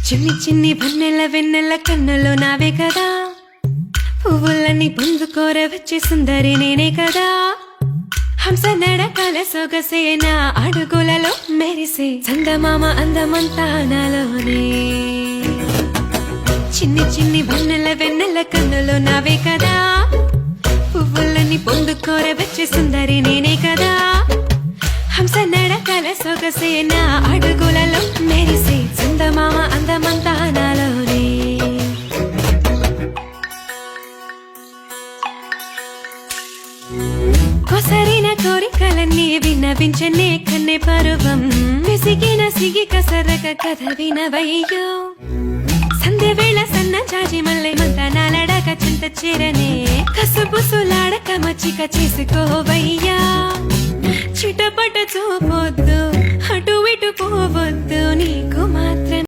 చిన్ని చిన్ని వెన్నెల వెన్నెల కన్నులో నావే కదా, పువ్వులని పొందుకోర వచ్చే సుందరి నేనే కదా. హంస నడకల సొగసేన అడుగులలో మెరిసే చందమామ అందమంతా నాలోనే. చిన్ని చిన్ని వెన్నెల వెన్నెల కన్నులో నావే కదా, పువ్వులని పొందుకోర వచ్చే సుందరి నేనే కదా. హంస నడకల సొగసేన అడుగులలో మెరిసే చందమామ అందమంతా నాలోనే. కొసరిన కోరికలన్నీ విన్నవించనే కన్నె పరువం, విసిగిన సిగి కసరక కథ వినవయ్యో. సంధ్య వేళ సన్న చాచి మల్లె మంత నాలడాక చింత చేరనే, కసుబుసులాడక మచ్చిక చేసుకోవయ్యా. చిటపట చూపొద్దు, అటు ఇటు పోవద్దు, నీకు మాత్రం